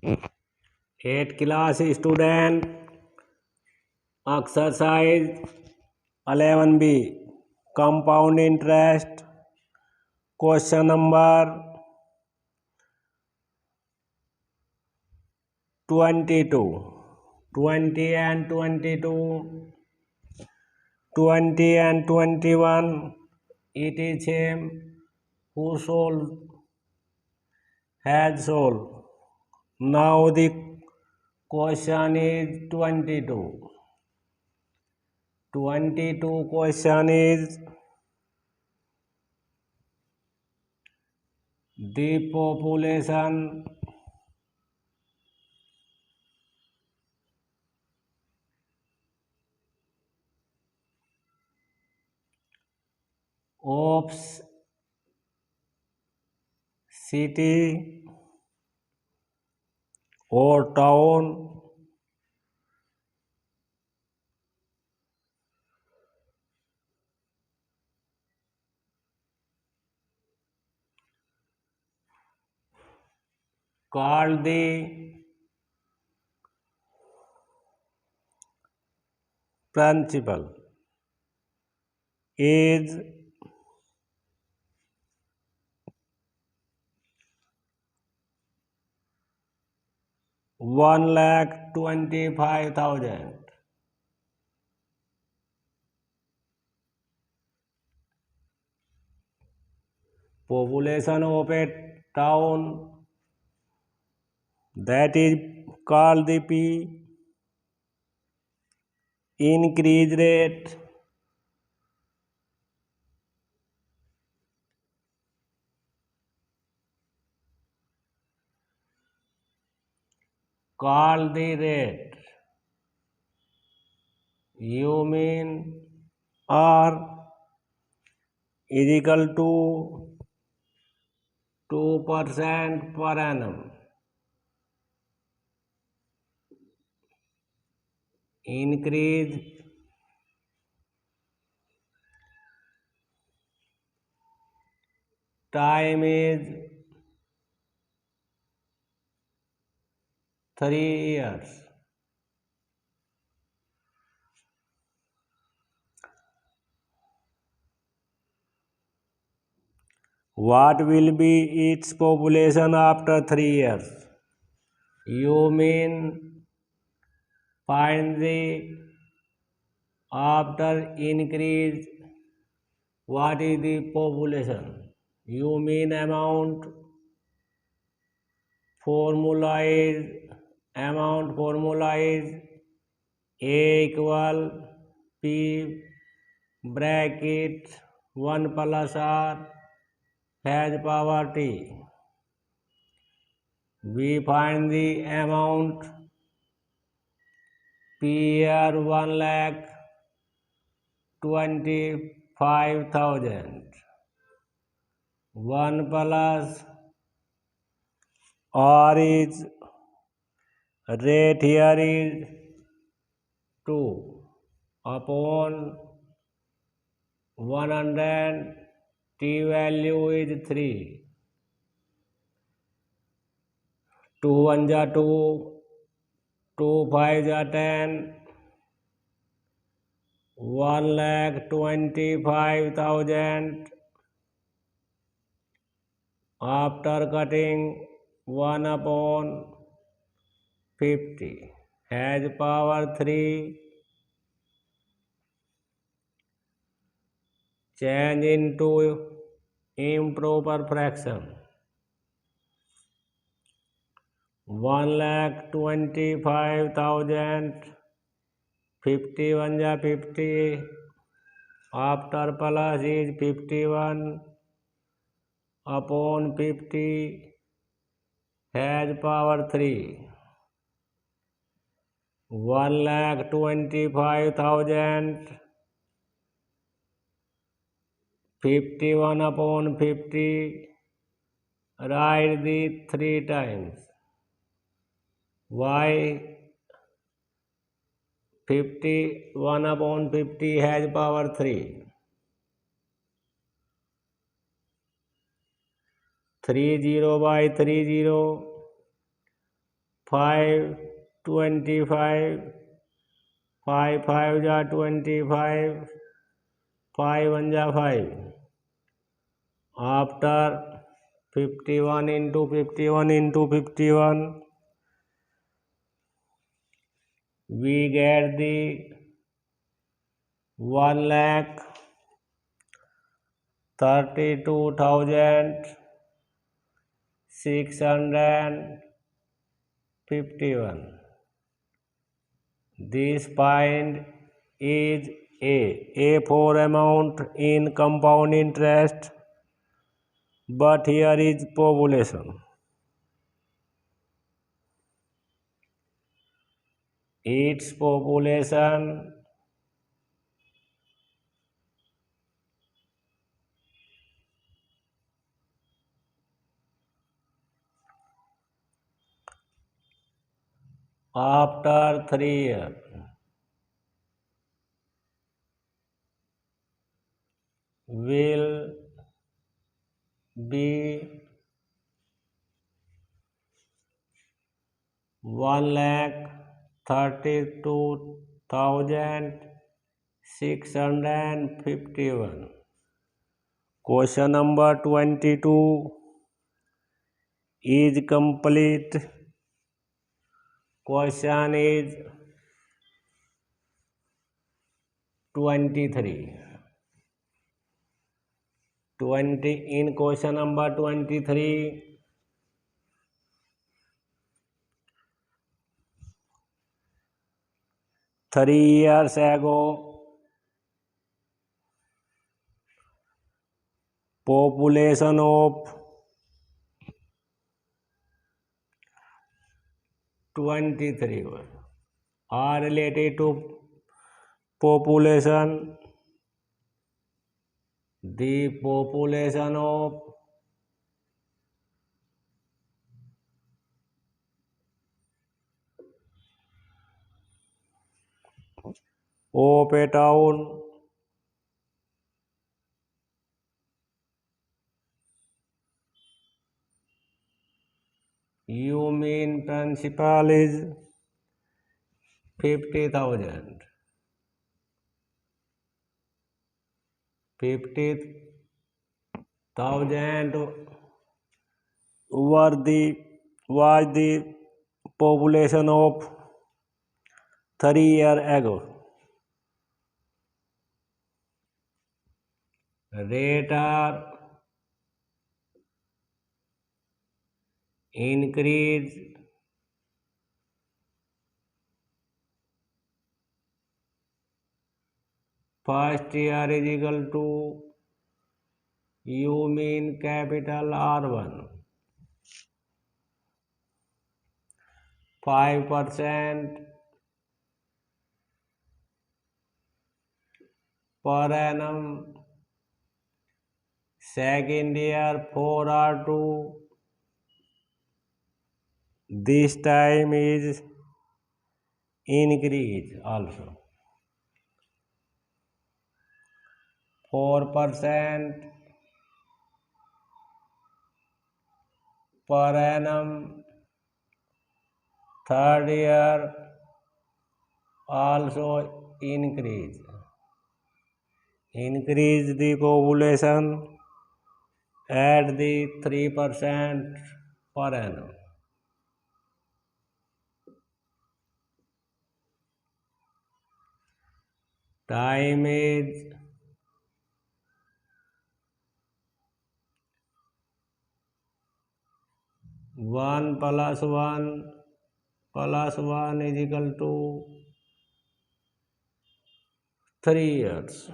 8th class student, exercise 11B, compound interest, question number 22. 20 and 22, 20 and 21, it is him who sold, has sold. Now the question is 22. 22 question is the population of city or town called the principal is 1,25,000. Population of a town, that is called the P. Increase rate called the rate. You mean R is equal to 2% per annum. Increase time is 3 years. What will be its population after 3 years? You mean find the after increase what is the population? You mean amount. Formula is A equal P bracket 1 plus R has power T. We find the amount P here 1,25,000. 1 plus R is rate here is 2 upon 100, T value is 3. 2 1 जा 2, 2 5 जा 10, 1,25,000 after cutting 1 upon 50 has power 3. Change into improper fraction. 1,25,000, 50 1 जा 50, after plus is 51 upon 50 has power 3. 1,25,000, 51 upon 50, write the 3 times. Why 51 upon 50 has power 3? 30 by 30, 5 25, 5 5 जा 25, 5 1 जा 5. After 51 into 51 into 51, we get the 1,32,651. This point is A for amount in compound interest, but here is population. Its population after 3 years will be 1,32,651. Question number 22 is complete. Question is 23. In question number 23, 3 years ago, population of 23 are related to population. The population of a town you mean principal is 50,000. 50,000 was the population of 3 years ago. Rate are increase first year is equal to you mean capital R1 5% per annum. Second year 4R2. This time is increase also 4% per annum. Third year also increase the population at the 3% per annum. Time is 1 plus 1 plus 1 is equal to 3 years.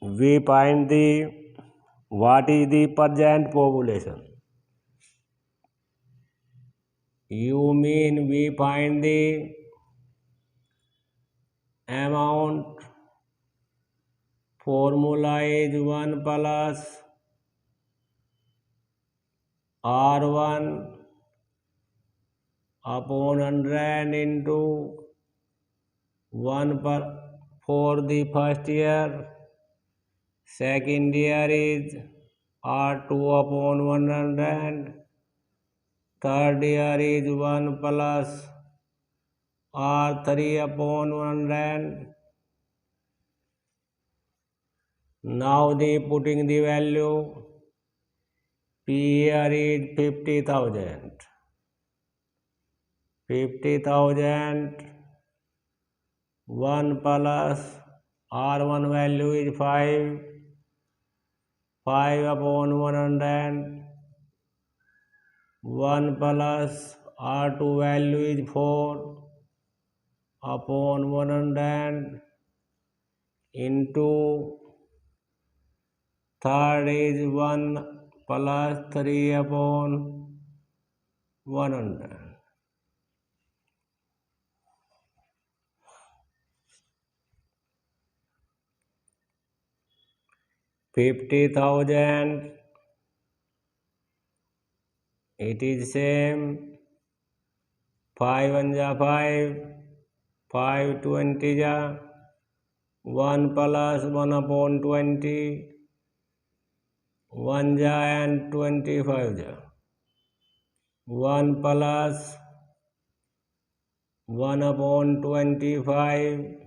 We find what is the present population. You mean we find the amount. Formula is 1 plus R1 upon 100 into 1 for the first year, Second year is R2 upon 100. Third year is 1 plus R3 upon 100. Now putting the value. P here is 50,000. 50,000. 1 plus R1 value is 5. 5 upon 100. 1 plus R2 value is 4 upon 100 into third is 1 plus 3 upon 100. 50,000. It is same. 5 1 ja 5. 5 20 ja. 1 plus 1 upon 20. 1 ja and 25 ja. 1 plus 1 upon 25.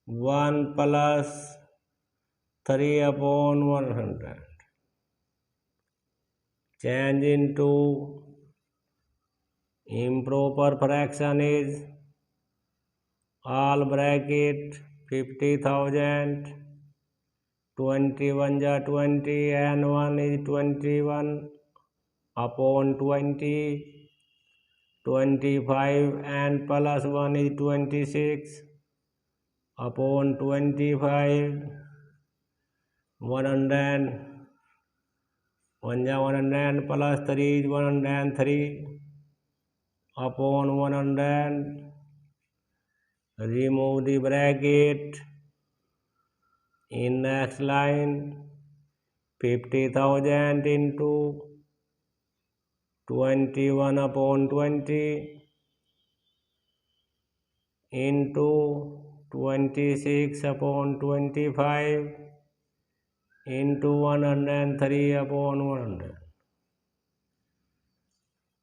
1 plus 3 upon 100. Change into improper fraction is all bracket 50,000. 21 ja 20 and 1 is 21 upon 20. 25 and plus 1 is 26 upon 25. 100. 1 ja 100 plus 3 is 103 upon 100. Remove the bracket. In next line, 50,000 into 21 upon 20 into 26 upon 25 into 103 upon 100.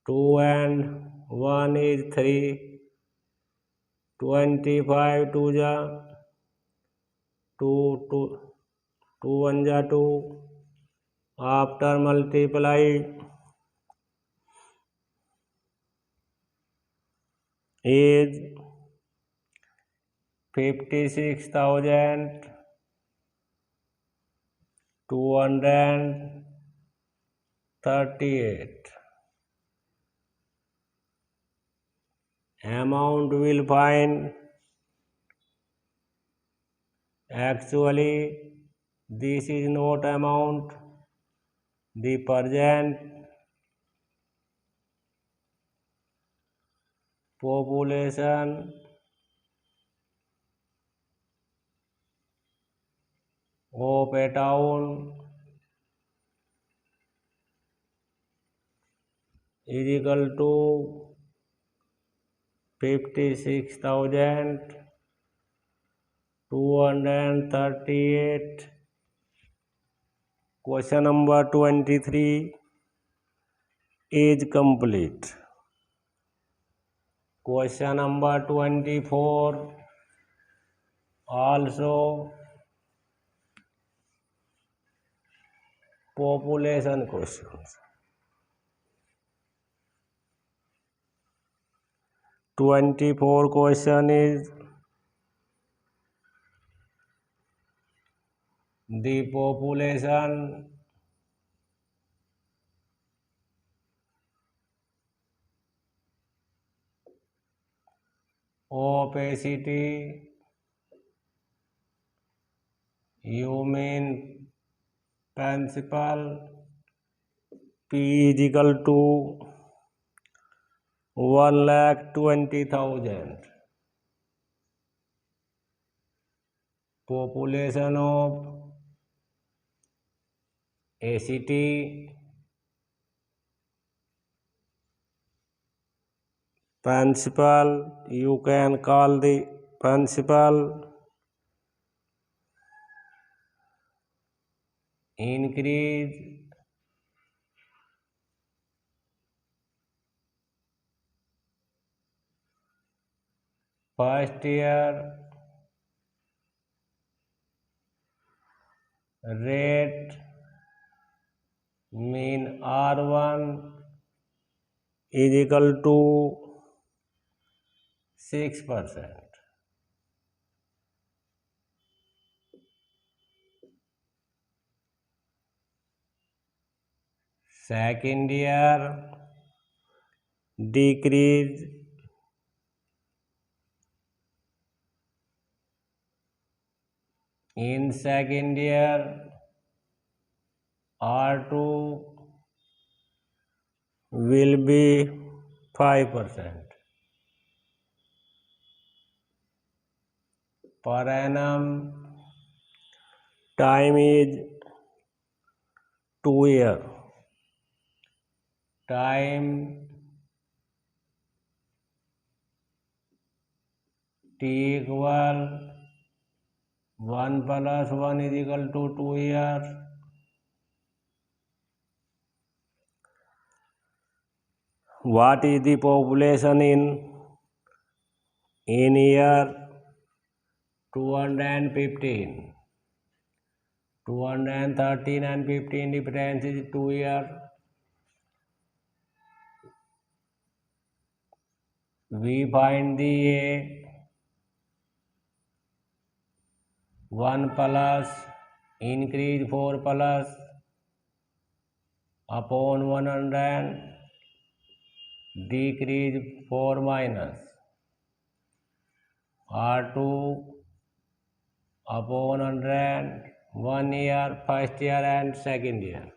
2 and 1 is 3. 25 2 ja 2 1 ja 2. After multiply is 56,238. Amount will find. Actually, this is not amount. The present population of a town is equal to 56,238. Question number 23 is complete. Question number 24 also population questions. 24 question is the population of a city. You mean principal. P is equal to 1,20,000. Population of a city. Principal, you can call the principal increase first year rate mean R1 is equal to 6%. Second year decrease in second year R2 will be 5%. Per annum time is 2 years. Time T equal 1 plus 1 is equal to 2 years. What is the population in year 215? 213 and 15 difference is 2 years. We find the A 1 plus increase 4 plus upon 100 decrease 4 minus R2 upon 100 1 year, first year and second year.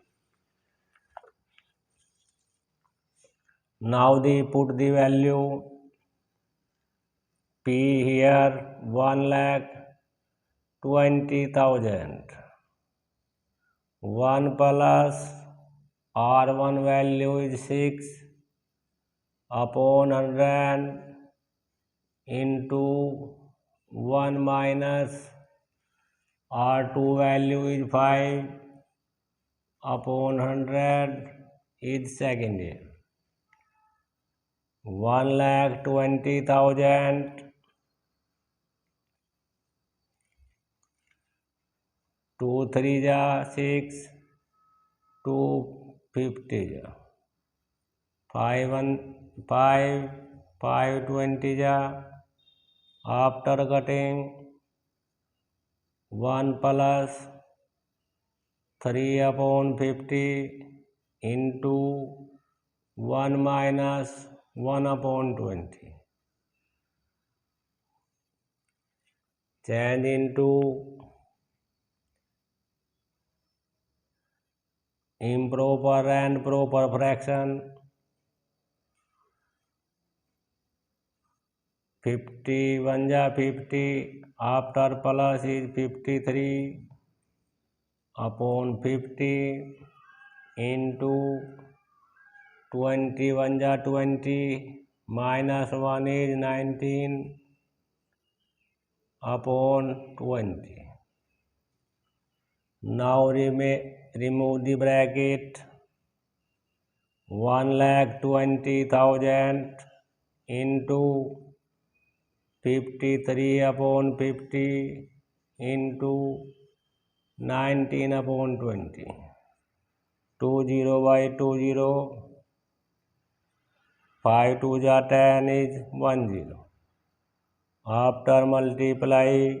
Now put the value P here 1,20,000. 1 plus R1 value is 6 upon 100 into 1 minus R2 value is 5 upon 100 is second year. 1,20,000 2 3 जा 6 2 50 जा 5 1 5 5 20 जा after cutting 1 plus 3 upon 50 into 1 minus 1 upon 20. Change into improper and proper fraction. 51 ja 50 after plus is 53 upon 50 into 21 ja 20 minus 1 is 19 upon 20. Now remove the bracket. 1,20,000 into 53 upon 50 into 19 upon 20. 20 by 20. 5 2 ja 10 is 10. After multiply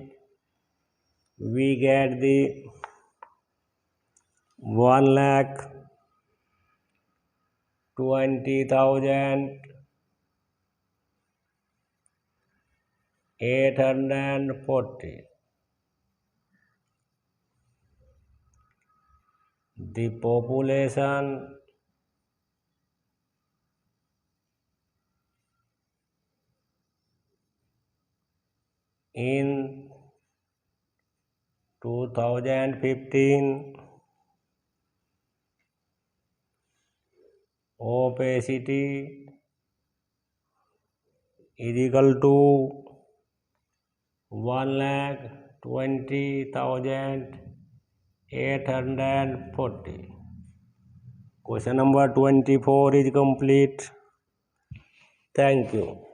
we get the 1,20,840. The population in 2015 opacity is equal to 1,20,000 840. Question number 24 is complete. Thank you.